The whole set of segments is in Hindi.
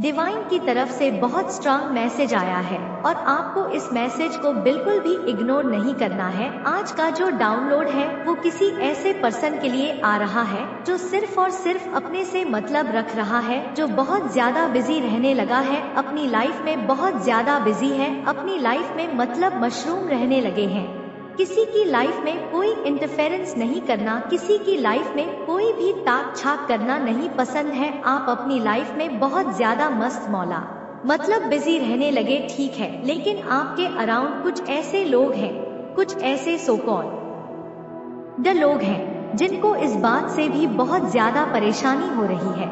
डिवाइन की तरफ से बहुत स्ट्रांग मैसेज आया है और आपको इस मैसेज को बिल्कुल भी इग्नोर नहीं करना है। आज का जो डाउनलोड है वो किसी ऐसे पर्सन के लिए आ रहा है जो सिर्फ और सिर्फ अपने से मतलब रख रहा है, जो बहुत ज्यादा बिजी रहने लगा है, अपनी लाइफ में बहुत ज्यादा बिजी है, अपनी लाइफ में मतलब मशरूम रहने लगे हैं। किसी की लाइफ में कोई इंटरफेरेंस नहीं करना, किसी की लाइफ में कोई भी ताक छाक करना नहीं पसंद है। आप अपनी लाइफ में बहुत ज्यादा मस्त मौला मतलब बिजी रहने लगे, ठीक है, लेकिन आपके अराउंड कुछ ऐसे लोग हैं, कुछ ऐसे सो कॉल्ड द लोग हैं जिनको इस बात से भी बहुत ज्यादा परेशानी हो रही है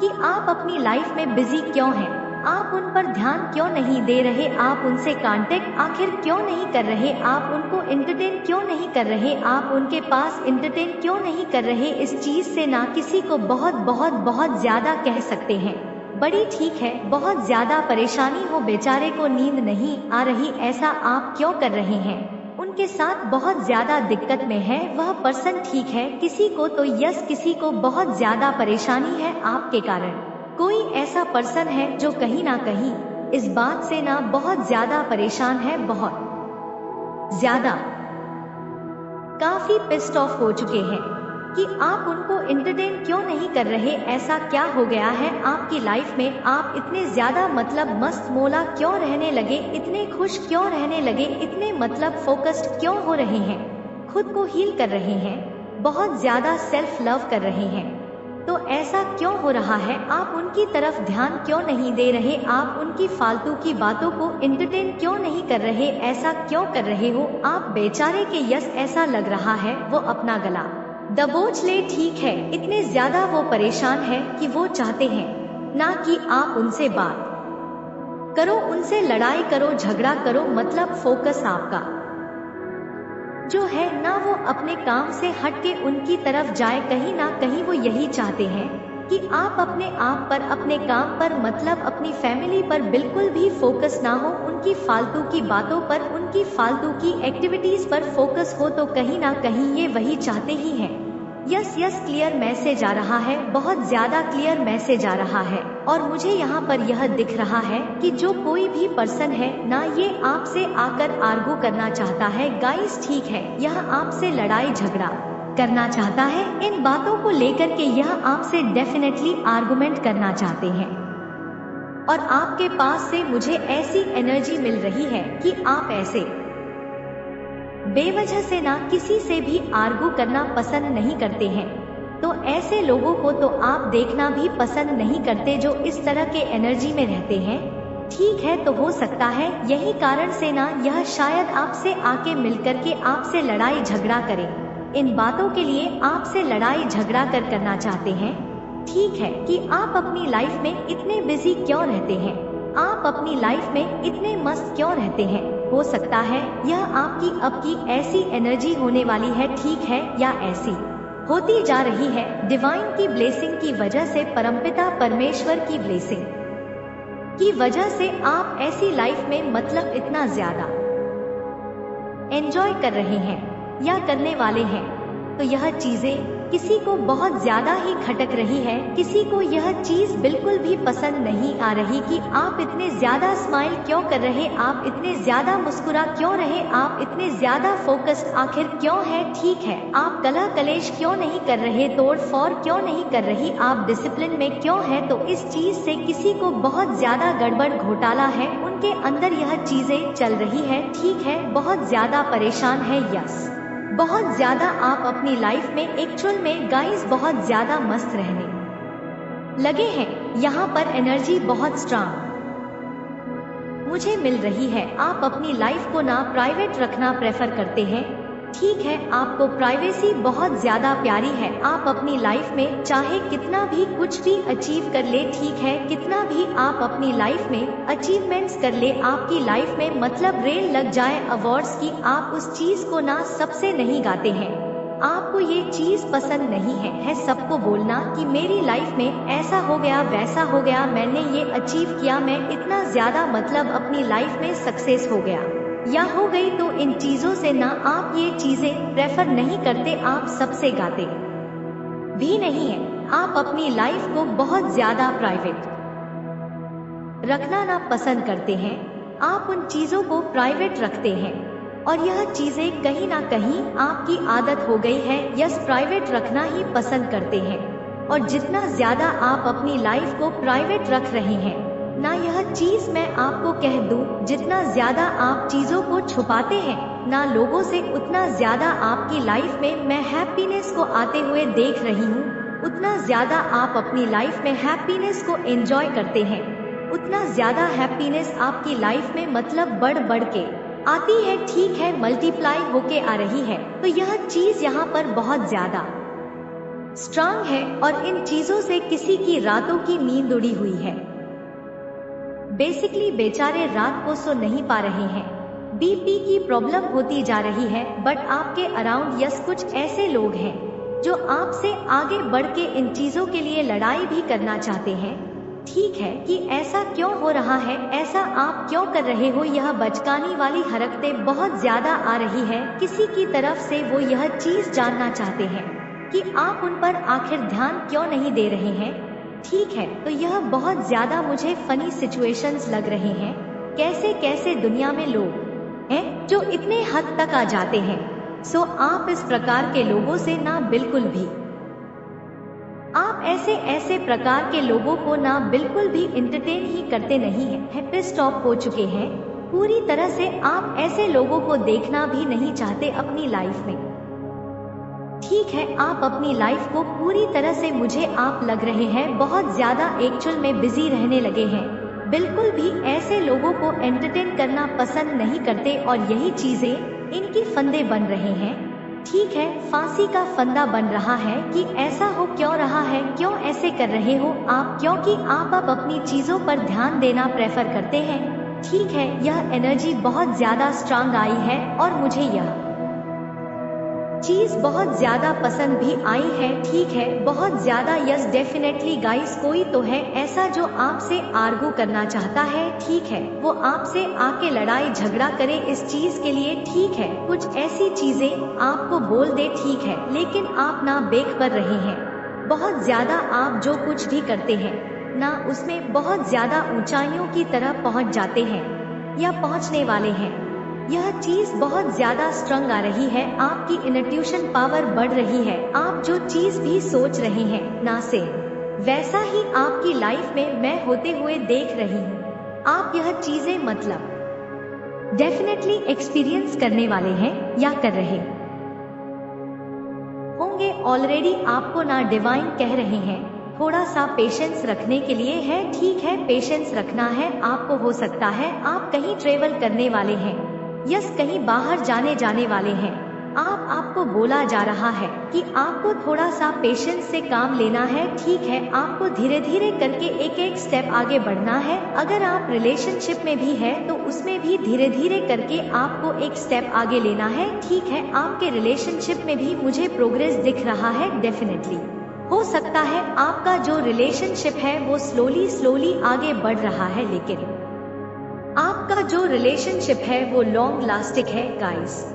कि आप अपनी लाइफ में बिजी क्यों हैं, आप उन पर ध्यान क्यों नहीं दे रहे, आप उनसे कांटेक्ट आखिर क्यों नहीं कर रहे, आप उनको एंटरटेन क्यों नहीं कर रहे, आप उनके पास एंटरटेन क्यों नहीं कर रहे। इस चीज से ना किसी को बहुत बहुत बहुत ज्यादा कह सकते हैं बड़ी ठीक है, बहुत ज्यादा परेशानी हो, बेचारे को नींद नहीं आ रही, ऐसा आप क्यों कर रहे हैं, उनके साथ बहुत ज्यादा दिक्कत में है वह पर्सन, ठीक है, किसी को तो यस, किसी को बहुत ज्यादा परेशानी है आपके कारण। कोई ऐसा पर्सन है जो कहीं ना कहीं इस बात से ना बहुत ज्यादा परेशान है, बहुत ज्यादा, काफी पिस्ड ऑफ हो चुके हैं कि आप उनको एंटरटेन क्यों नहीं कर रहे, ऐसा क्या हो गया है आपकी लाइफ में, आप इतने ज्यादा मतलब मस्त मोला क्यों रहने लगे, इतने खुश क्यों रहने लगे, इतने मतलब फोकस्ड क्यों हो रहे हैं, खुद को हील कर रहे हैं, बहुत ज्यादा सेल्फ लव कर रहे हैं। तो ऐसा क्यों हो रहा है, आप उनकी तरफ ध्यान क्यों नहीं दे रहे, आप उनकी फालतू की बातों को एंटरटेन क्यों नहीं कर रहे, ऐसा क्यों कर रहे हो आप बेचारे के यस, ऐसा लग रहा है वो अपना गला दबोच ले, ठीक है, इतने ज्यादा वो परेशान है कि वो चाहते हैं ना कि आप उनसे बात करो, उनसे लड़ाई करो, झगड़ा करो, मतलब फोकस आपका जो है ना वो अपने काम से हट के उनकी तरफ जाए, कहीं ना कहीं वो यही चाहते हैं कि आप अपने आप पर, अपने काम पर, मतलब अपनी फैमिली पर बिल्कुल भी फोकस ना हो, उनकी फालतू की बातों पर, उनकी फालतू की एक्टिविटीज पर फोकस हो, तो कहीं ना कहीं ये वही चाहते ही हैं। यस यस, क्लियर मैसेज आ रहा है, बहुत ज्यादा क्लियर मैसेज आ रहा है और मुझे यहाँ पर यह दिख रहा है कि जो कोई भी पर्सन है ना ये आपसे आकर आर्गू करना चाहता है गाइस, ठीक है, यह आपसे लड़ाई झगड़ा करना चाहता है, इन बातों को लेकर के यह आपसे डेफिनेटली आर्गुमेंट करना चाहते हैं और आपके पास से मुझे ऐसी एनर्जी मिल रही है कि आप ऐसे बेवजह से ना किसी से भी आर्गू करना पसंद नहीं करते हैं। तो ऐसे लोगों को तो आप देखना भी पसंद नहीं करते जो इस तरह के एनर्जी में रहते हैं, ठीक है, तो हो सकता है यही कारण से ना यह शायद आपसे आके मिलकर के आपसे लड़ाई झगड़ा करें, इन बातों के लिए आपसे लड़ाई झगड़ा करना चाहते हैं, ठीक है, कि आप अपनी लाइफ में इतने बिजी क्यों रहते हैं, आप अपनी लाइफ में इतने मस्त क्यों रहते हैं। हो सकता है यह आपकी अब की ऐसी एनर्जी होने वाली है, ठीक है, या ऐसी होती जा रही है डिवाइन की ब्लेसिंग की वजह से, परमपिता परमेश्वर की ब्लेसिंग की वजह से आप ऐसी लाइफ में मतलब इतना ज्यादा एंजॉय कर रहे हैं या करने वाले हैं। तो यह चीजें किसी को बहुत ज्यादा ही खटक रही है, किसी को यह चीज बिल्कुल भी पसंद नहीं आ रही कि आप इतने ज्यादा स्माइल क्यों कर रहे, आप इतने ज्यादा मुस्कुरा क्यों रहे, आप इतने ज्यादा फोकस्ड आखिर क्यों है, ठीक है, आप कला कलेश क्यों नहीं कर रहे, तोड़ फोड़ क्यों नहीं कर रही, आप डिसिप्लिन में क्यों है। तो इस चीज से किसी को बहुत ज्यादा गड़बड़ घोटाला है, उनके अंदर यह चीजें चल रही है, ठीक है, बहुत ज्यादा परेशान है, यस, बहुत ज्यादा आप अपनी लाइफ में एक्चुअल में गाइस बहुत ज्यादा मस्त रहने लगे हैं। यहाँ पर एनर्जी बहुत स्ट्रांग मुझे मिल रही है, आप अपनी लाइफ को ना प्राइवेट रखना प्रेफर करते हैं, ठीक है, आपको प्राइवेसी बहुत ज्यादा प्यारी है, आप अपनी लाइफ में चाहे कितना भी कुछ भी अचीव कर ले, ठीक है, कितना भी आप अपनी लाइफ में अचीवमेंट्स कर ले, आपकी लाइफ में मतलब रेल लग जाए अवार्ड्स की, आप उस चीज को ना सबसे नहीं गाते हैं, आपको ये चीज पसंद नहीं है सबको बोलना कि मेरी लाइफ में ऐसा हो गया, वैसा हो गया, मैंने ये अचीव किया, मैं इतना ज्यादा मतलब अपनी लाइफ में सक्सेस हो गया या हो गई। तो इन चीजों से ना आप ये चीजें प्रेफर नहीं करते, आप सबसे गाते भी नहीं है, आप अपनी लाइफ को बहुत ज्यादा प्राइवेट रखना ना पसंद करते हैं। आप उन चीजों को प्राइवेट रखते हैं और यह चीजें कहीं ना कहीं आपकी आदत हो गई है। यस, प्राइवेट रखना ही पसंद करते हैं और जितना ज्यादा आप अपनी लाइफ को प्राइवेट रख रहे हैं ना, यह चीज मैं आपको कह दूं, जितना ज्यादा आप चीजों को छुपाते हैं ना लोगों से, उतना ज्यादा आपकी लाइफ में मैं हैप्पीनेस को आते हुए देख रही हूँ। उतना ज्यादा आप अपनी लाइफ में हैप्पीनेस को एंजॉय करते हैं, उतना ज्यादा हैप्पीनेस आपकी लाइफ में मतलब बढ़ बढ़ के आती है, ठीक है, मल्टीप्लाई होके आ रही है। तो यह चीज यहाँ पर बहुत ज्यादा स्ट्रांग है और इन चीजों से किसी की रातों की नींद उड़ी हुई है। बेसिकली बेचारे रात को सो नहीं पा रहे हैं, बीपी की प्रॉब्लम होती जा रही है। बट आपके अराउंड यस कुछ ऐसे लोग हैं जो आपसे आगे बढ़ के इन चीजों के लिए लड़ाई भी करना चाहते हैं। ठीक है कि ऐसा क्यों हो रहा है, ऐसा आप क्यों कर रहे हो, यह बचकानी वाली हरकतें बहुत ज्यादा आ रही है। किसी की तरफ से वो यह चीज जानना चाहते हैं कि आप उन पर आखिर ध्यान क्यों नहीं दे रहे हैं। ठीक है, तो यह बहुत ज्यादा मुझे फनी सिचुएशंस लग रहे हैं। कैसे कैसे दुनिया में लोग हैं जो इतने हद तक आ जाते हैं। सो आप इस प्रकार के लोगों से ना बिल्कुल भी, आप ऐसे प्रकार के लोगों को ना बिल्कुल भी एंटरटेन ही करते नहीं है, पिस्ड ऑफ हो चुके हैं पूरी तरह से। आप ऐसे लोगों को देखना भी नहीं चाहते अपनी लाइफ में। ठीक है, आप अपनी लाइफ को पूरी तरह से, मुझे आप लग रहे हैं बहुत ज्यादा एक्चुअल में बिजी रहने लगे हैं। बिल्कुल भी ऐसे लोगों को एंटरटेन करना पसंद नहीं करते और यही चीजें इनकी फंदे बन रहे हैं। ठीक है, फांसी का फंदा बन रहा है कि ऐसा हो क्यों रहा है, क्यों ऐसे कर रहे हो आप, क्योंकि आप अब अपनी चीजों पर ध्यान देना प्रेफर करते हैं। ठीक है, यह एनर्जी बहुत ज्यादा स्ट्रांग आई है और मुझे यह चीज बहुत ज्यादा पसंद भी आई है। ठीक है, बहुत ज्यादा। यस, डेफिनेटली गाइस, कोई तो है ऐसा जो आपसे आर्गू करना चाहता है। ठीक है, वो आपसे आके लड़ाई झगड़ा करे इस चीज के लिए। ठीक है, कुछ ऐसी चीजें आपको बोल दे, ठीक है, लेकिन आप ना बेखबर रहे हैं। बहुत ज्यादा आप जो कुछ भी करते हैं ना, उसमें बहुत ज्यादा ऊंचाइयों की तरफ पहुंच जाते हैं या पहुंचने वाले हैं। यह चीज बहुत ज्यादा स्ट्रांग आ रही है, आपकी इंट्यूशन पावर बढ़ रही है। आप जो चीज भी सोच रहे हैं ना, से वैसा ही आपकी लाइफ में मैं होते हुए देख रही हूँ। आप यह चीजें मतलब डेफिनेटली एक्सपीरियंस करने वाले हैं या कर रहे होंगे ऑलरेडी। आपको ना डिवाइन कह रहे हैं थोड़ा सा पेशेंस रखने के लिए है। ठीक है, पेशेंस रखना है आपको। हो सकता है आप कहीं ट्रेवल करने वाले हैं, यस, कहीं बाहर जाने वाले हैं। आपको बोला जा रहा है कि आपको थोड़ा सा पेशेंस से काम लेना है। ठीक है, आपको धीरे धीरे करके एक एक स्टेप आगे बढ़ना है। अगर आप रिलेशनशिप में भी है तो उसमें भी धीरे धीरे करके आपको एक स्टेप आगे लेना है। ठीक है, आपके रिलेशनशिप में भी मुझे प्रोग्रेस दिख रहा है। डेफिनेटली हो सकता है आपका जो रिलेशनशिप है वो स्लोली आगे बढ़ रहा है, लेकिन आपका जो रिलेशनशिप है वो लॉन्ग लास्टिक है गाइस।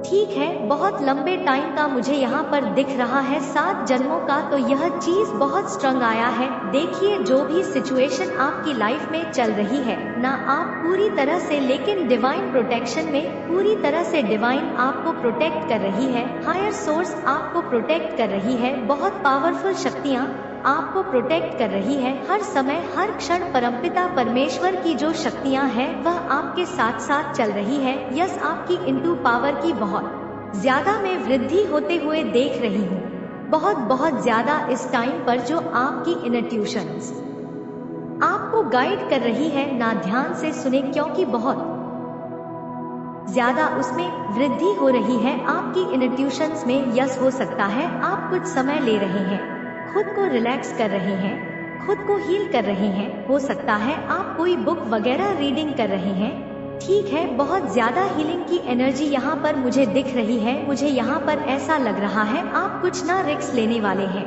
ठीक है, बहुत लंबे टाइम का मुझे यहाँ पर दिख रहा है, 7 जन्मों का। तो यह चीज बहुत स्ट्रांग आया है। देखिए, जो भी सिचुएशन आपकी लाइफ में चल रही है ना, आप पूरी तरह से, लेकिन डिवाइन प्रोटेक्शन में पूरी तरह से डिवाइन आपको प्रोटेक्ट कर रही है। हायर सोर्स आपको प्रोटेक्ट कर रही है। बहुत पावरफुल शक्तियाँ आपको प्रोटेक्ट कर रही है। हर समय हर क्षण परमपिता परमेश्वर की जो शक्तियां हैं वह आपके साथ साथ चल रही है। यस, आपकी इंटू पावर की बहुत ज्यादा मैं वृद्धि होते हुए देख रही हूँ, बहुत ज्यादा इस टाइम पर। जो आपकी इंट्यूशंस आपको गाइड कर रही है ना, ध्यान से सुने क्योंकि बहुत ज्यादा उसमें वृद्धि हो रही है आपकी इंट्यूशंस में। यस, हो सकता है आप कुछ समय ले रहे हैं, खुद को रिलैक्स कर रहे हैं, खुद को हील कर रहे हैं। हो सकता है आप कोई बुक वगैरह रीडिंग कर रहे हैं। ठीक है, बहुत ज्यादा हीलिंग की एनर्जी यहाँ पर मुझे दिख रही है। मुझे यहाँ पर ऐसा लग रहा है आप कुछ ना रिस्क लेने वाले हैं।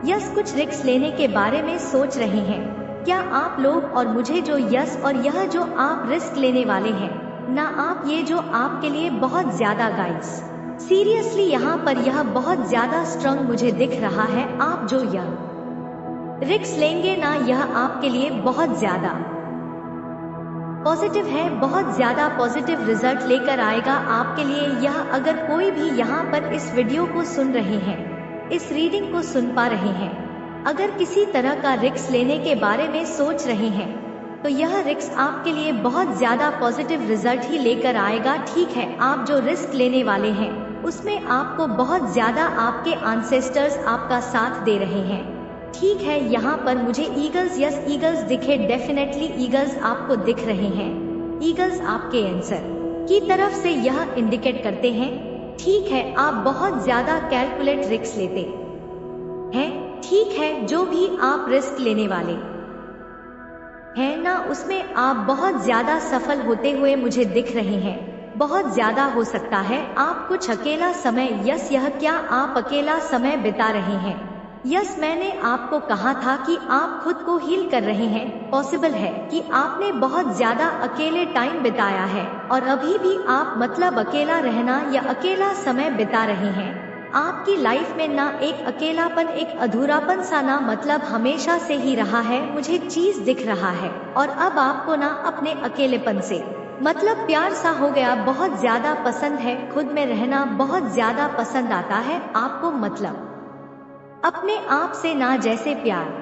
यस, कुछ रिस्क लेने के बारे में सोच रहे हैं क्या आप लोग। और मुझे जो यस और यह जो आप रिस्क लेने वाले हैं ना, आप ये जो आपके लिए बहुत ज्यादा गाइस सीरियसली यहाँ पर यह बहुत ज्यादा स्ट्रांग मुझे दिख रहा है। आप जो यह रिस्क लेंगे ना, यह आपके लिए बहुत ज्यादा पॉजिटिव है, बहुत ज्यादा पॉजिटिव रिजल्ट लेकर आएगा आपके लिए यह। अगर कोई भी यहाँ पर इस वीडियो को सुन रहे हैं, इस रीडिंग को सुन पा रहे हैं, अगर किसी तरह का रिस्क लेने के बारे में सोच रहे हैं, तो यह रिस्क आपके लिए बहुत ज्यादा पॉजिटिव रिजल्ट ही लेकर आएगा। ठीक है, आप जो रिस्क लेने वाले हैं उसमें आपको बहुत ज्यादा आपके एंसेस्टर्स आपका साथ दे रहे हैं। ठीक है, यहाँ पर मुझे ईगल्स, यस ईगल्स दिखे, डेफिनेटली ईगल्स आपको दिख रहे हैं। ईगल्स आपके आंसर की तरफ से यह इंडिकेट करते हैं। ठीक है, आप बहुत ज्यादा कैलकुलेट रिस्क लेते हैं। ठीक है, जो भी आप रिस्क लेने वाले हैं ना, उसमें आप बहुत ज्यादा सफल होते हुए मुझे दिख रहे हैं। बहुत ज्यादा हो सकता है आप कुछ अकेला समय, यस यह क्या आप अकेला समय बिता रहे हैं? यस, मैंने आपको कहा था कि आप खुद को हील कर रहे हैं। पॉसिबल है कि आपने बहुत ज्यादा अकेले टाइम बिताया है और अभी भी आप मतलब अकेला रहना या अकेला समय बिता रहे हैं। आपकी लाइफ में ना एक अकेलापन, एक अधूरापन सा ना मतलब हमेशा से ही रहा है, मुझे चीज दिख रहा है। और अब आपको ना अपने अकेलेपन से मतलब प्यार सा हो गया, बहुत ज्यादा पसंद है, खुद में रहना बहुत ज्यादा पसंद आता है आपको, मतलब अपने आप से ना जैसे प्यार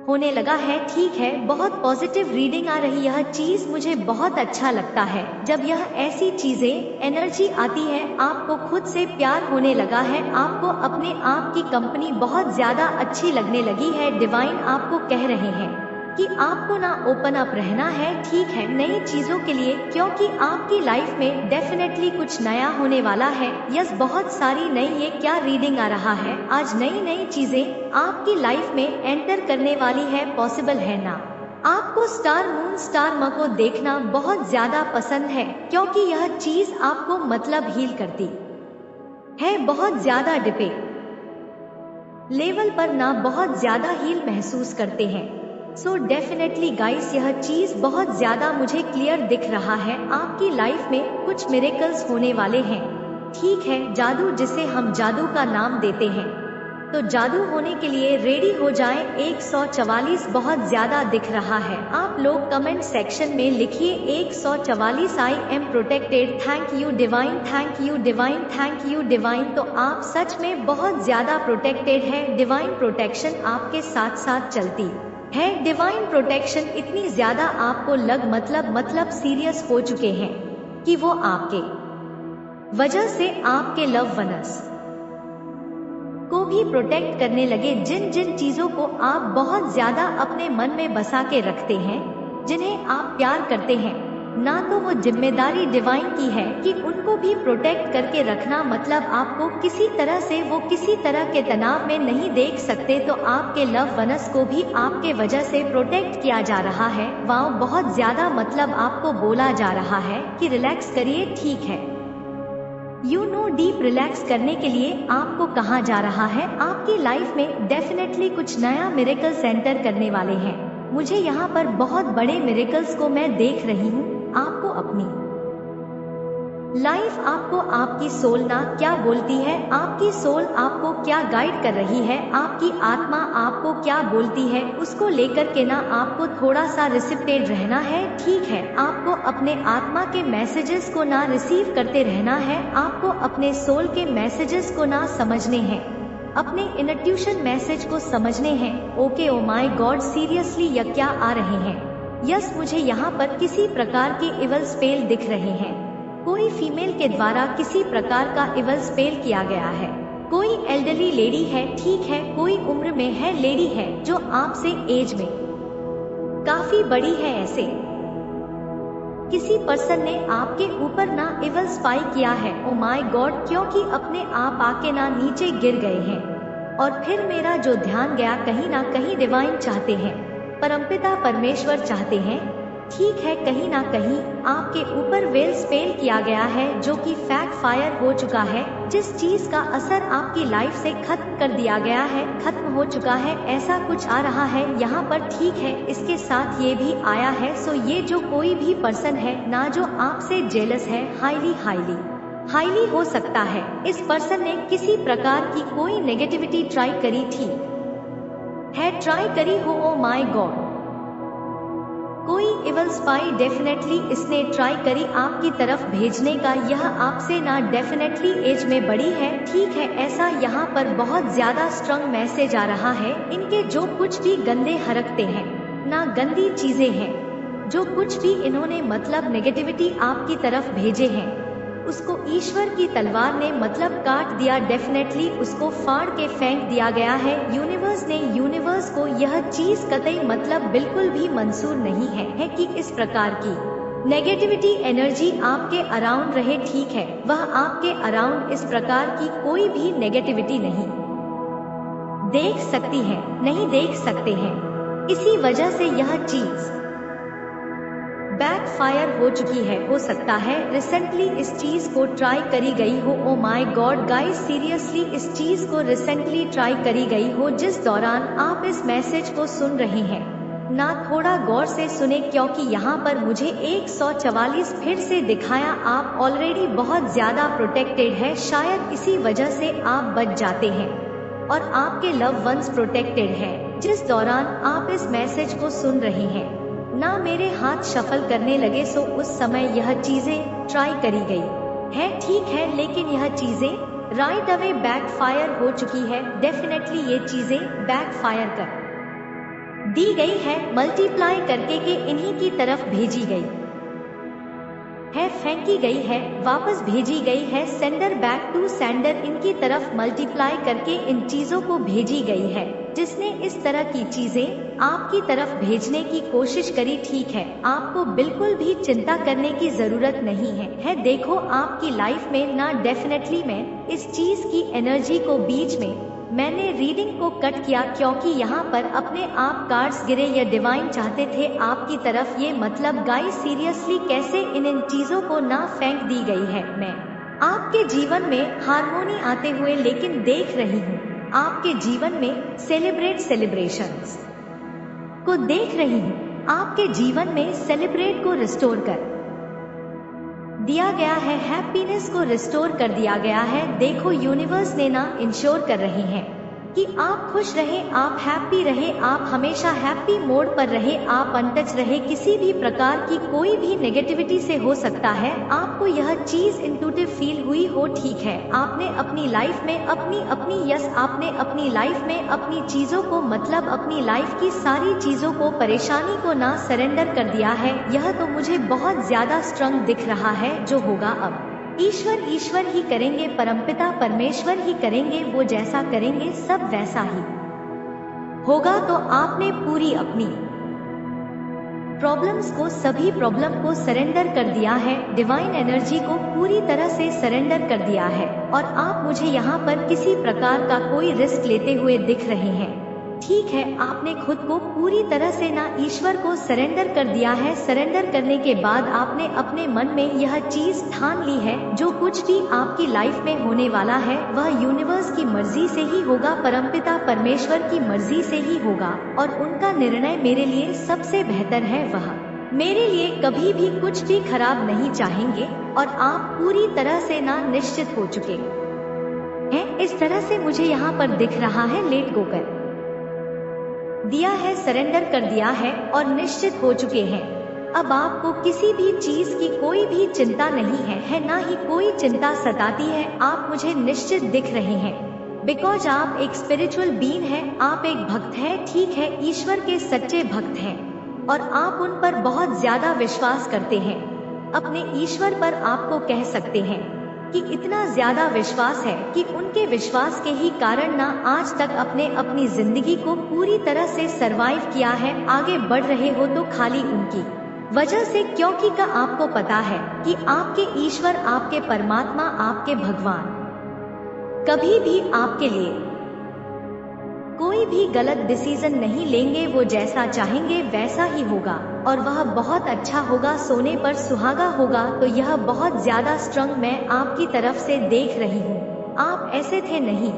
होने लगा है। ठीक है, बहुत पॉजिटिव रीडिंग आ रही, यह चीज मुझे बहुत अच्छा लगता है। जब यह ऐसी चीजें एनर्जी आती है, आपको खुद से प्यार होने लगा है, आपको अपने आप की कंपनी बहुत ज्यादा अच्छी लगने लगी है। डिवाइन आपको कह रहे हैं कि आपको ना ओपन अप रहना है। ठीक है, नई चीजों के लिए, क्योंकि आपकी लाइफ में डेफिनेटली कुछ नया होने वाला है। यस, बहुत सारी नई, ये क्या रीडिंग आ रहा है, आज नई नई चीजें आपकी लाइफ में एंटर करने वाली है। पॉसिबल है ना आपको स्टार मून, स्टार म को देखना बहुत ज्यादा पसंद है, क्योंकि यह चीज आपको मतलब हील करती है। बहुत ज्यादा डिपे लेवल पर ना बहुत ज्यादा हील महसूस करते हैं। सो डेफिनेटली गाइस, यह चीज बहुत ज्यादा मुझे क्लियर दिख रहा है। आपकी लाइफ में कुछ मिरेकल्स होने वाले हैं। ठीक है, जादू, जिसे हम जादू का नाम देते हैं, तो जादू होने के लिए रेडी हो जाएं। 144 बहुत ज्यादा दिख रहा है। आप लोग कमेंट सेक्शन में लिखिए 144, I am protected, thank you divine, thank you divine, thank you divine. तो आप सच में बहुत ज्यादा प्रोटेक्टेड है। डिवाइन प्रोटेक्शन आपके साथ साथ चलती है। डिवाइन प्रोटेक्शन इतनी ज्यादा आपको मतलब सीरियस हो चुके हैं कि वो आपके वजह से आपके लव वनस को भी प्रोटेक्ट करने लगे। जिन जिन चीजों को आप बहुत ज्यादा अपने मन में बसा के रखते हैं, जिन्हें आप प्यार करते हैं ना, तो वो जिम्मेदारी डिवाइन की है कि उनको भी प्रोटेक्ट करके रखना। मतलब आपको किसी तरह से, वो किसी तरह के तनाव में नहीं देख सकते, तो आपके लव वनस को भी आपके वजह से प्रोटेक्ट किया जा रहा है। वाओ, बहुत ज्यादा मतलब आपको बोला जा रहा है कि रिलैक्स करिए। ठीक है, यू नो, डीप रिलैक्स करने के लिए आपको कहा जा रहा है। आपकी लाइफ में डेफिनेटली कुछ नया मिरेकल्स एंटर करने वाले हैं। मुझे यहाँ पर बहुत बड़े मिरेकल्स को मैं देख रही हूँ। आपको अपनी लाइफ, आपको आपकी सोल ना क्या बोलती है, आपकी सोल आपको क्या गाइड कर रही है, आपकी आत्मा आपको क्या बोलती है, उसको लेकर के ना आपको थोड़ा सा रिसिप्टेड रहना है। ठीक है, आपको अपने आत्मा के मैसेजेस को ना रिसीव करते रहना है। आपको अपने सोल के मैसेजेस को ना समझने हैं, अपने इंट्यूशन मैसेज को समझने हैं। Okay, oh my God, seriously यह क्या आ रहे हैं? यस, मुझे यहाँ पर किसी प्रकार के इवल स्पेल दिख रहे हैं। कोई फीमेल के द्वारा किसी प्रकार का इवल स्पेल किया गया है। कोई एल्डरली लेडी है। ठीक है, कोई उम्र में है लेडी है जो आपसे एज में काफी बड़ी है। ऐसे किसी पर्सन ने आपके ऊपर ना इवल स्पाई किया है। ओ माय गॉड, क्योंकि अपने आप आके ना नीचे गिर गए हैं। और फिर मेरा जो ध्यान गया, कहीं ना कहीं डिवाइन चाहते हैं, परमपिता परमेश्वर चाहते हैं, ठीक है, कहीं ना कहीं आपके ऊपर वेल स्पेल किया गया है, जो कि फैक्ट फायर हो चुका है। जिस चीज का असर आपकी लाइफ से खत्म कर दिया गया है, खत्म हो चुका है, ऐसा कुछ आ रहा है यहाँ पर। ठीक है, इसके साथ ये भी आया है। सो ये जो कोई भी पर्सन है ना जो आपसे जेलस है, हाईली हाईली हो सकता है इस पर्सन ने किसी प्रकार की कोई नेगेटिविटी ट्राई करी थी, है ट्राई करी हो। ओ माय गॉड, कोई इवल स्पाई डेफिनेटली इसने ट्राई करी आपकी तरफ भेजने का। यह आपसे ना डेफिनेटली एज में बड़ी है, ठीक है। ऐसा यहाँ पर बहुत ज्यादा स्ट्रॉन्ग मैसेज आ रहा है। इनके जो कुछ भी गंदे हरकते हैं ना गंदी चीजें हैं, जो कुछ भी इन्होंने मतलब नेगेटिविटी आपकी तरफ भेजे हैं, उसको ईश्वर की तलवार ने मतलब काट दिया। डेफिनेटली उसको फाड़ के फेंक दिया गया है यूनिवर्स को यह चीज कतई मतलब बिल्कुल भी मंजूर नहीं है कि इस प्रकार की नेगेटिविटी एनर्जी आपके अराउंड रहे, ठीक है। वह आपके अराउंड इस प्रकार की कोई भी नेगेटिविटी नहीं देख सकती है, नहीं देख सकते हैं। इसी वजह से यह चीज बैकफायर हो चुकी है। हो सकता है रिसेंटली इस चीज को ट्राई करी गई हो। Oh my God guys, seriously इस चीज को रिसेंटली ट्राई करी गई हो जिस दौरान आप इस मैसेज को सुन रहे हैं ना। थोड़ा गौर से सुने क्योंकि यहाँ पर मुझे 144 फिर से दिखाया। आप ऑलरेडी बहुत ज्यादा प्रोटेक्टेड है, शायद इसी वजह से आप बच जाते हैं और आपके लव वंस प्रोटेक्टेड है जिस दौरान आप इस मैसेज को सुन रहे हैं ना। मेरे हाथ शफल करने लगे सो उस समय यह चीजें ट्राई करी गई है, ठीक है। लेकिन यह चीजें राइट अवे बैकफायर हो चुकी है। डेफिनेटली ये चीजें बैकफायर कर दी गई है, मल्टीप्लाई करके के इन्हीं की तरफ भेजी गई है, फेंकी गई है, वापस भेजी गई है। सेंडर बैक टू सेंडर इनकी तरफ मल्टीप्लाई करके इन चीजों को भेजी गई है। जिसने इस तरह की चीजें आपकी तरफ भेजने की कोशिश करी, ठीक है। आपको बिल्कुल भी चिंता करने की जरूरत नहीं है। देखो आपकी लाइफ में ना डेफिनेटली मैं इस चीज की एनर्जी को बीच में मैंने रीडिंग को कट किया क्योंकि यहाँ पर अपने आप कार्ड्स गिरे। या डिवाइन चाहते थे आपकी तरफ ये मतलब गाइस सीरियसली कैसे इन चीजों को ना फेंक दी गई है। मैं आपके जीवन में हार्मोनी आते हुए लेकिन देख रही हूँ, आपके जीवन में सेलिब्रेशंस को देख रही हूँ। आपके जीवन में सेलिब्रेट को रिस्टोर कर दिया गया है, हैप्पीनेस को रिस्टोर कर दिया गया है। देखो यूनिवर्स ने ना इंश्योर कर रहे हैं कि आप खुश रहे, आप हैप्पी रहे, आप हमेशा हैप्पी मोड पर रहे, आप अनटच रहे। किसी भी प्रकार की कोई भी नेगेटिविटी से हो सकता है आपको यह चीज इंट्यूटिव फील हुई हो, ठीक है। आपने अपनी लाइफ में आपने अपनी लाइफ में अपनी चीजों को मतलब अपनी लाइफ की सारी चीजों को, परेशानी को ना सरेंडर कर दिया है। यह तो मुझे बहुत ज्यादा स्ट्रॉन्ग दिख रहा है। जो होगा अब ईश्वर ही करेंगे, परमपिता परमेश्वर ही करेंगे। वो जैसा करेंगे सब वैसा ही होगा। तो आपने पूरी अपनी प्रॉब्लम्स को, सभी प्रॉब्लम को सरेंडर कर दिया है, डिवाइन एनर्जी को पूरी तरह से सरेंडर कर दिया है। और आप मुझे यहाँ पर किसी प्रकार का कोई रिस्क लेते हुए दिख रहे हैं, ठीक है। आपने खुद को पूरी तरह से ना ईश्वर को सरेंडर कर दिया है। सरेंडर करने के बाद आपने अपने मन में यह चीज ठान ली है, जो कुछ भी आपकी लाइफ में होने वाला है वह यूनिवर्स की मर्जी से ही होगा, परमपिता परमेश्वर की मर्जी से ही होगा। और उनका निर्णय मेरे लिए सबसे बेहतर है, वह मेरे लिए कभी भी कुछ भी खराब नहीं चाहेंगे। और आप पूरी तरह से ना निश्चित हो चुके हैं। इस तरह से मुझे यहाँ पर दिख रहा है, लेट गो कर दिया है, सरेंडर कर दिया है और निश्चित हो चुके हैं। अब आपको किसी भी चीज की कोई भी चिंता नहीं है, ना ही कोई चिंता सताती है। आप मुझे निश्चित दिख रहे हैं बिकॉज आप एक स्पिरिचुअल बीइंग हैं, आप एक भक्त हैं, ठीक है। ईश्वर के सच्चे भक्त हैं और आप उन पर बहुत ज्यादा विश्वास करते हैं। अपने ईश्वर पर आपको कह सकते हैं कि इतना ज्यादा विश्वास है कि उनके विश्वास के ही कारण ना आज तक अपनी जिंदगी को पूरी तरह से सरवाइव किया है। आगे बढ़ रहे हो तो खाली उनकी वजह से, क्योंकि का आपको पता है कि आपके ईश्वर, आपके परमात्मा, आपके भगवान कभी भी आपके लिए कोई भी गलत डिसीजन नहीं लेंगे। वो जैसा चाहेंगे वैसा ही होगा और वह बहुत अच्छा होगा, सोने पर सुहागा होगा। तो यह बहुत ज्यादा स्ट्रॉन्ग मैं आपकी तरफ से देख रही हूँ। आप ऐसे थे नहीं,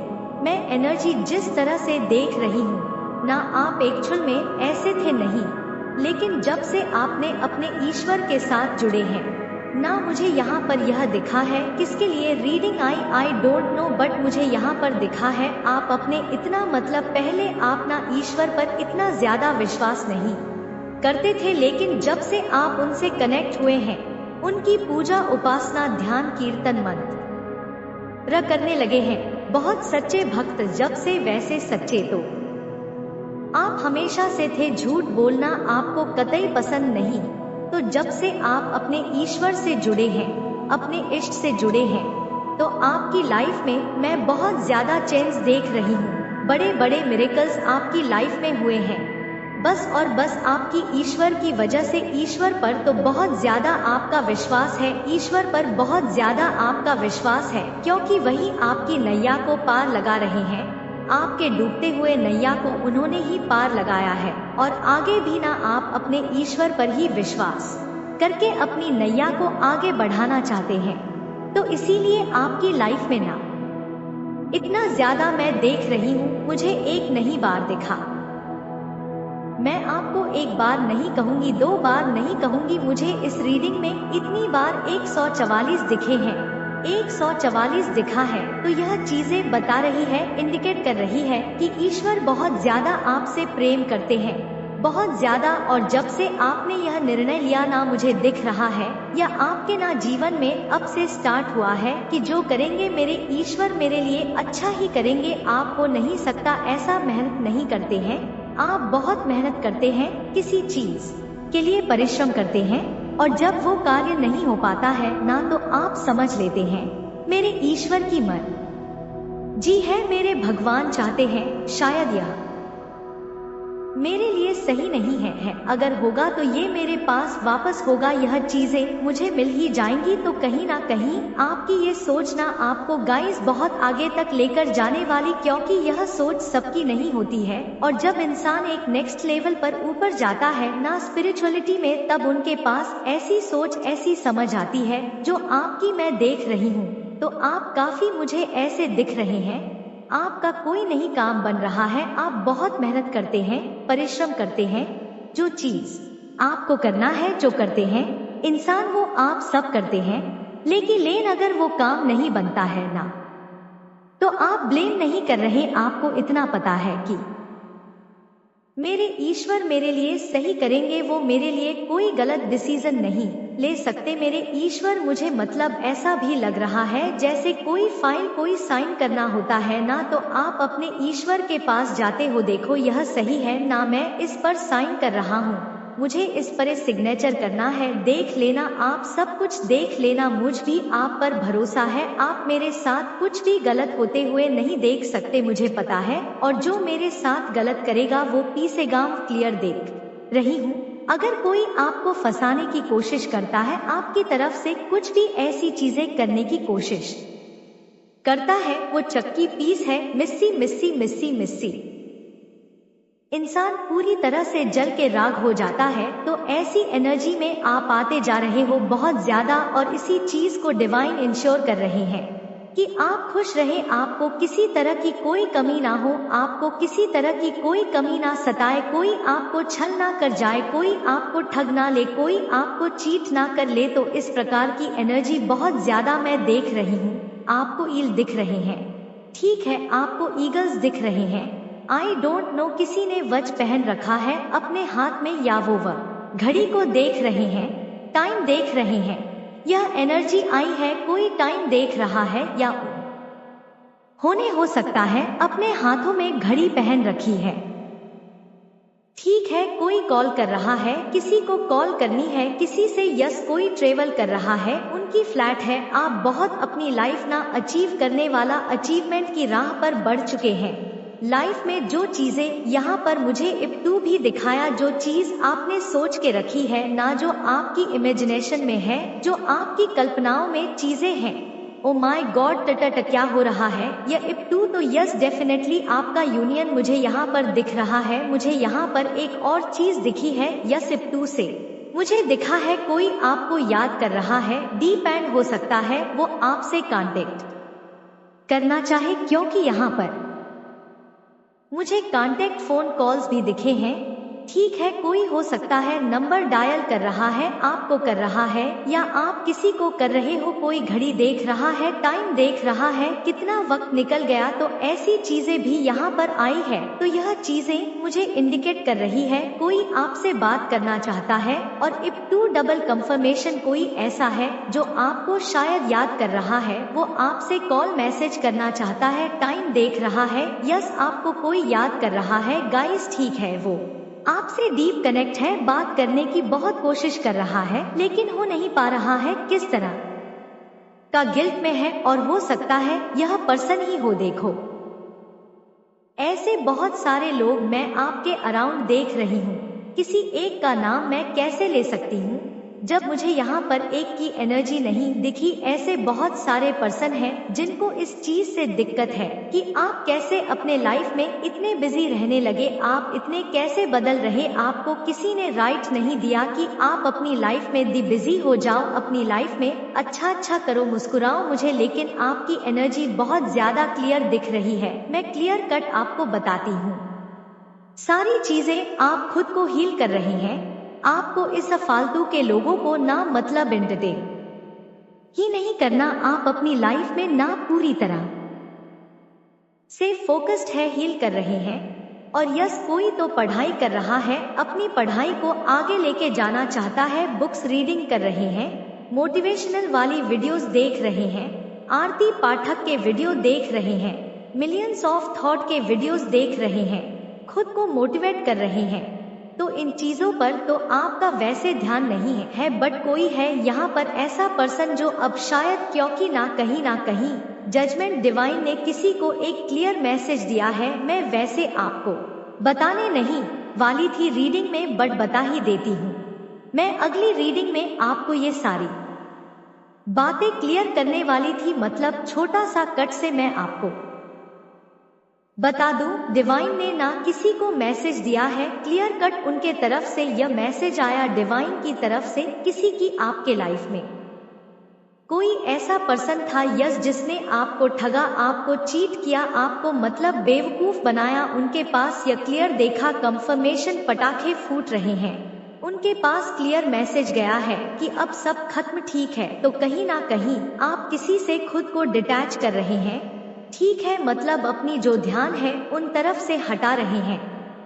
मैं एनर्जी जिस तरह से देख रही हूँ ना, आप एक्चुअल में ऐसे थे नहीं। लेकिन जब से आपने अपने ईश्वर के साथ जुड़े हैं, ना मुझे यहाँ पर यह दिखा है किसके लिए reading I don't know, but मुझे यहाँ पर दिखा है आप अपने इतना मतलब पहले आप ना ईश्वर पर इतना ज्यादा विश्वास नहीं करते थे, लेकिन जब से आप उनसे कनेक्ट हुए हैं, उनकी पूजा उपासना ध्यान कीर्तन मंत्र करने लगे हैं, बहुत सच्चे भक्त जब से वैसे सच्चे तो आप हमेशा से थे। झूठ बोलना आपको कतई पसंद नहीं, तो जब से आप अपने ईश्वर से जुड़े हैं, अपने इष्ट से जुड़े हैं, तो आपकी लाइफ में मैं बहुत ज्यादा चेंज देख रही हूँ। बड़े बड़े मिरेकल्स आपकी लाइफ में हुए हैं, बस और बस आपकी ईश्वर की वजह से। ईश्वर पर तो बहुत ज्यादा आपका विश्वास है, ईश्वर पर बहुत ज्यादा आपका विश्वास है, क्योंकि वही आपकी नैया को पार लगा रहे हैं। आपके डूबते हुए नैया को उन्होंने ही पार लगाया है, और आगे भी ना आप अपने ईश्वर पर ही विश्वास करके अपनी नैया को आगे बढ़ाना चाहते हैं। तो इसीलिए आपकी लाइफ में ना इतना ज्यादा मैं देख रही हूँ। मुझे एक नहीं बार दिखा, मैं आपको एक बार नहीं कहूंगी, 2 बार नहीं कहूंगी, मुझे इस रीडिंग में इतनी बार 144 दिखे हैं। 144 दिखा है, तो यह चीजें बता रही है, इंडिकेट कर रही है कि ईश्वर बहुत ज्यादा आपसे प्रेम करते हैं, बहुत ज्यादा। और जब से आपने यह निर्णय लिया ना, मुझे दिख रहा है या आपके ना जीवन में अब से स्टार्ट हुआ है कि जो करेंगे मेरे ईश्वर मेरे लिए अच्छा ही करेंगे। आप हो नहीं सकता ऐसा मेहनत नहीं करते हैं, आप बहुत मेहनत करते हैं, किसी चीज के लिए परिश्रम करते हैं, और जब वो कार्य नहीं हो पाता है ना, तो आप समझ लेते हैं मेरे ईश्वर की मर्जी है, मेरे भगवान चाहते हैं, शायद यह मेरे लिए सही नहीं है। अगर होगा तो ये मेरे पास वापस होगा, यह चीजें मुझे मिल ही जाएंगी। तो कहीं ना कहीं आपकी ये सोचना आपको गाइस बहुत आगे तक लेकर जाने वाली, क्योंकि यह सोच सबकी नहीं होती है। और जब इंसान एक नेक्स्ट लेवल पर ऊपर जाता है ना स्पिरिचुअलिटी में, तब उनके पास ऐसी सोच ऐसी समझ आती है जो आपकी मैं देख रही हूँ। तो आप काफी मुझे ऐसे दिख रहे हैं, आपका कोई नहीं काम बन रहा है, आप बहुत मेहनत करते हैं, परिश्रम करते हैं, जो चीज आपको करना है जो करते हैं इंसान वो आप सब करते हैं, लेकिन अगर वो काम नहीं बनता है ना, तो आप ब्लेम नहीं कर रहे। आपको इतना पता है कि मेरे ईश्वर मेरे लिए सही करेंगे, वो मेरे लिए कोई गलत डिसीजन नहीं ले सकते। मेरे ईश्वर मुझे मतलब ऐसा भी लग रहा है जैसे कोई फाइल कोई साइन करना होता है ना, तो आप अपने ईश्वर के पास जाते हो, देखो यह सही है ना, मैं इस पर साइन कर रहा हूँ, मुझे इस पर सिग्नेचर करना है, देख लेना, आप सब कुछ देख लेना, मुझ भी आप पर भरोसा है, आप मेरे साथ कुछ भी गलत होते हुए नहीं देख सकते, मुझे पता है। और जो मेरे साथ गलत करेगा वो पीसेगाम क्लियर देख रही हूँ। अगर कोई आपको फंसाने की कोशिश करता है, आपकी तरफ से कुछ भी ऐसी चीजें करने की कोशिश करता है, वो चक्की पीस है, मिस्सी मिस्सी मिस्सी मिस्सी। इंसान पूरी तरह से जल के राख हो जाता है। तो ऐसी एनर्जी में आप आते जा रहे हो बहुत ज्यादा, और इसी चीज को डिवाइन इंश्योर कर रहे हैं कि आप खुश रहे, आपको किसी तरह की कोई कमी ना हो, आपको किसी तरह की कोई कमी ना सताए, कोई आपको छल ना कर जाए, कोई आपको ठग ना ले, कोई आपको चीट ना कर ले। तो इस प्रकार की एनर्जी बहुत ज्यादा मैं देख रही हूँ। आपको ईल दिख रहे हैं, ठीक है, आपको ईगल्स दिख रहे हैं, आई डोंट नो किसी ने वच पहन रखा है अपने हाथ में, या वो घड़ी को देख रहे हैं, टाइम देख रहे हैं, यह एनर्जी आई है, कोई टाइम देख रहा है, या होने हो सकता है अपने हाथों में घड़ी पहन रखी है, ठीक है, कोई कॉल कर रहा है, किसी को कॉल करनी है, किसी से यस, कोई ट्रेवल कर रहा है, उनकी फ्लैट है, आप बहुत अपनी लाइफ ना अचीव करने वाला अचीवमेंट की राह पर बढ़ चुके हैं। लाइफ में जो चीजें यहाँ पर मुझे इप्टू भी दिखाया, जो चीज आपने सोच के रखी है ना, जो आपकी इमेजिनेशन में है, जो आपकी कल्पनाओं में चीजें हैं, ओ माय गॉड टट क्या हो रहा है यह इप्टू। तो यस डेफिनेटली आपका यूनियन मुझे यहाँ पर दिख रहा है। मुझे यहाँ पर एक और चीज दिखी है, यस इप्टू से मुझे दिखा है कोई आपको याद कर रहा है, डीप एंड हो सकता है वो आपसे कांटेक्ट करना चाहे, क्योंकि यहाँ पर मुझे कांटेक्ट फोन कॉल्स भी दिखे हैं, ठीक है, कोई हो सकता है नंबर डायल कर रहा है, आपको कर रहा है, या आप किसी को कर रहे हो, कोई घड़ी देख रहा है, टाइम देख रहा है, कितना वक्त निकल गया, तो ऐसी चीजें भी यहाँ पर आई है। तो यह चीजें मुझे इंडिकेट कर रही है कोई आपसे बात करना चाहता है। और इफ टू डबल कंफर्मेशन, कोई ऐसा है जो आपको शायद याद कर रहा है, वो आपसे कॉल मैसेज करना चाहता है, टाइम देख रहा है, यस आपको कोई याद कर रहा है गाइस, ठीक है, वो आपसे डीप कनेक्ट है, बात करने की बहुत कोशिश कर रहा है लेकिन हो नहीं पा रहा है, किस तरह का गिल्ट में है, और हो सकता है यह पर्सन ही हो। देखो ऐसे बहुत सारे लोग मैं आपके अराउंड देख रही हूँ, किसी एक का नाम मैं कैसे ले सकती हूँ जब मुझे यहाँ पर एक की एनर्जी नहीं दिखी। ऐसे बहुत सारे पर्सन हैं जिनको इस चीज से दिक्कत है कि आप कैसे अपने लाइफ में इतने बिजी रहने लगे, आप इतने कैसे बदल रहे, आपको किसी ने राइट नहीं दिया कि आप अपनी लाइफ में दी बिजी हो जाओ, अपनी लाइफ में अच्छा करो, मुस्कुराओ मुझे, लेकिन आपकी एनर्जी बहुत ज्यादा क्लियर दिख रही है। मैं क्लियर कट आपको बताती हूँ, सारी चीजें आप खुद को हील कर रही हैं। आपको इस फालतू के लोगों को ना मतलब एंटरटेन ही नहीं करना, आप अपनी लाइफ में ना पूरी तरह से फोकस्ड है, हील कर रहे हैं। और यस, कोई तो पढ़ाई कर रहा है, अपनी पढ़ाई को आगे लेके जाना चाहता है, बुक्स रीडिंग कर रहे हैं, मोटिवेशनल वाली वीडियोस देख रहे हैं, आरती पाठक के वीडियो देख रहे हैं, मिलियंस ऑफ थॉट के वीडियोस देख रहे हैं, खुद को मोटिवेट कर रहे हैं। तो इन चीजों पर तो आपका वैसे ध्यान नहीं है, बट कोई है यहाँ पर ऐसा पर्सन जो अब शायद क्योंकि ना कहीं जजमेंट डिवाइन ने किसी को एक क्लियर मैसेज दिया है। मैं वैसे आपको बताने नहीं वाली थी रीडिंग में, बट बता ही देती हूँ। मैं अगली रीडिंग में आपको ये सारी बातें क्लियर करने वाली थी, मतलब छोटा सा कट से मैं आपको बता दूं, डिवाइन ने ना किसी को मैसेज दिया है, क्लियर कट उनके तरफ से यह मैसेज आया डिवाइन की तरफ से किसी की आपके लाइफ में कोई ऐसा पर्सन था यस जिसने आपको ठगा, आपको चीट किया, आपको मतलब बेवकूफ बनाया। उनके पास यह क्लियर देखा, कंफर्मेशन पटाखे फूट रहे हैं, उनके पास क्लियर मैसेज गया है कि अब सब खत्म, ठीक है। तो कहीं ना कहीं आप किसी से खुद को डिटैच कर रहे हैं, ठीक है, मतलब अपनी जो ध्यान है उन तरफ से हटा रहे हैं।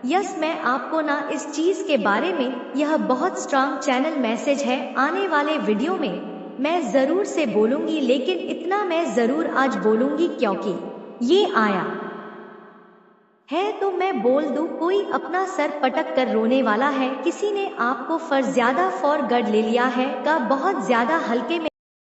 यस, मैं आपको ना इस चीज के बारे में, यह बहुत स्ट्रांग चैनल मैसेज है, आने वाले वीडियो में मैं जरूर से बोलूंगी, लेकिन इतना मैं जरूर आज बोलूंगी क्योंकि ये आया है तो मैं बोल दूं, कोई अपना सर पटक कर रोने वाला है, किसी ने आपको ज्यादा फॉर गड ले लिया है का बहुत ज्यादा हल्के में